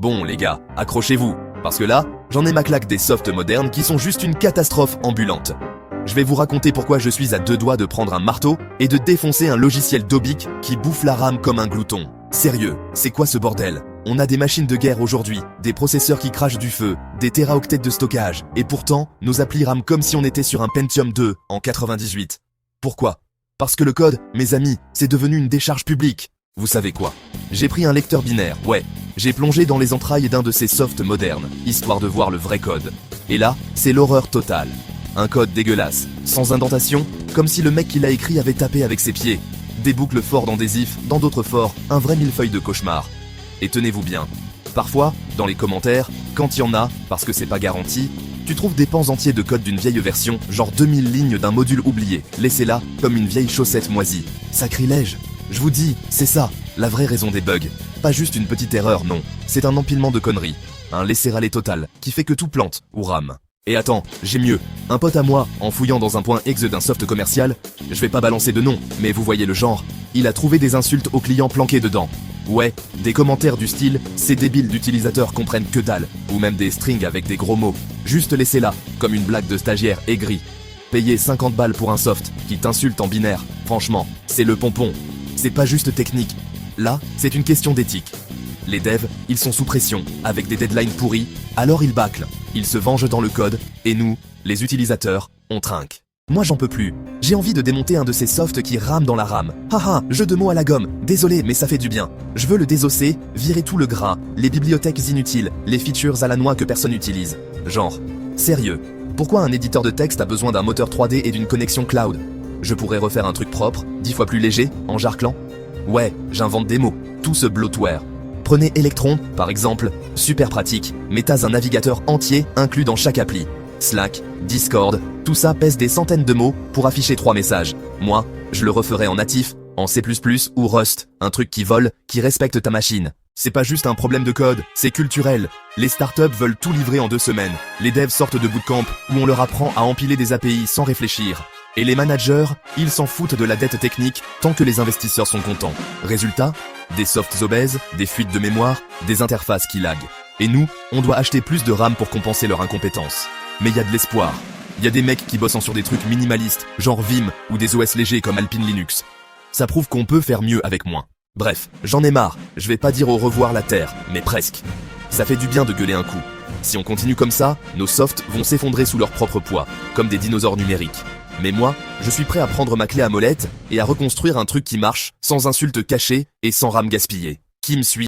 Bon les gars, accrochez-vous, parce que là, j'en ai ma claque des softs modernes qui sont juste une catastrophe ambulante. Je vais vous raconter pourquoi je suis à deux doigts de prendre un marteau et de défoncer un logiciel d'Obic qui bouffe la RAM comme un glouton. Sérieux, c'est quoi ce bordel? On a des machines de guerre aujourd'hui, des processeurs qui crachent du feu, des téraoctets de stockage, et pourtant, nos applis rament comme si on était sur un Pentium 2 en 98. Pourquoi? Parce que le code, mes amis, c'est devenu une décharge publique. Vous savez quoi? J'ai pris un lecteur binaire, ouais. J'ai plongé dans les entrailles d'un de ces softs modernes, histoire de voir le vrai code. Et là, c'est l'horreur totale. Un code dégueulasse, sans indentation, comme si le mec qui l'a écrit avait tapé avec ses pieds. Des boucles forts dans des ifs, dans d'autres forts, un vrai millefeuille de cauchemar. Et tenez-vous bien, parfois, dans les commentaires, quand il y en a, parce que c'est pas garanti, tu trouves des pans entiers de code d'une vieille version, genre 2000 lignes d'un module oublié, laissé là, comme une vieille chaussette moisie. Sacrilège! Je vous dis, c'est ça, la vraie raison des bugs. Pas juste une petite erreur, non. C'est un empilement de conneries. Un laisser-aller total, qui fait que tout plante, ou rame. Et attends, j'ai mieux. Un pote à moi, en fouillant dans un point exe d'un soft commercial, je vais pas balancer de nom, mais vous voyez le genre, il a trouvé des insultes aux clients planqués dedans. Ouais, des commentaires du style « ces débiles d'utilisateurs comprennent que dalle » ou même des strings avec des gros mots, juste laissés là, comme une blague de stagiaire aigri. Payer 50 balles pour un soft qui t'insulte en binaire, franchement, c'est le pompon. C'est pas juste technique. Là, c'est une question d'éthique. Les devs, ils sont sous pression, avec des deadlines pourries, alors ils bâclent, ils se vengent dans le code, et nous, les utilisateurs, on trinque. Moi j'en peux plus. J'ai envie de démonter un de ces softs qui rament dans la RAM. Haha, jeu de mots à la gomme. Désolé, mais ça fait du bien. Je veux le désosser, virer tout le gras, les bibliothèques inutiles, les features à la noix que personne n'utilise. Genre, sérieux, pourquoi un éditeur de texte a besoin d'un moteur 3D et d'une connexion cloud? Je pourrais refaire un truc propre, 10 fois plus léger, en jarclant. Ouais, j'invente des mots, tout ce bloatware. Prenez Electron, par exemple, super pratique, mais t'as un navigateur entier inclus dans chaque appli. Slack, Discord, tout ça pèse des centaines de mots pour afficher 3 messages. Moi, je le referais en natif, en C++ ou Rust, un truc qui vole, qui respecte ta machine. C'est pas juste un problème de code, c'est culturel. Les startups veulent tout livrer en 2 semaines. Les devs sortent de bootcamp où on leur apprend à empiler des API sans réfléchir. Et les managers, ils s'en foutent de la dette technique tant que les investisseurs sont contents. Résultat, des softs obèses, des fuites de mémoire, des interfaces qui laguent. Et nous, on doit acheter plus de RAM pour compenser leur incompétence. Mais il y a de l'espoir. Il y a des mecs qui bossent sur des trucs minimalistes, genre Vim, ou des OS légers comme Alpine Linux. Ça prouve qu'on peut faire mieux avec moins. Bref, j'en ai marre, je vais pas dire au revoir la Terre, mais presque. Ça fait du bien de gueuler un coup. Si on continue comme ça, nos softs vont s'effondrer sous leur propre poids, comme des dinosaures numériques. Mais moi, je suis prêt à prendre ma clé à molette et à reconstruire un truc qui marche, sans insultes cachées et sans RAM gaspillée. Qui me suit ?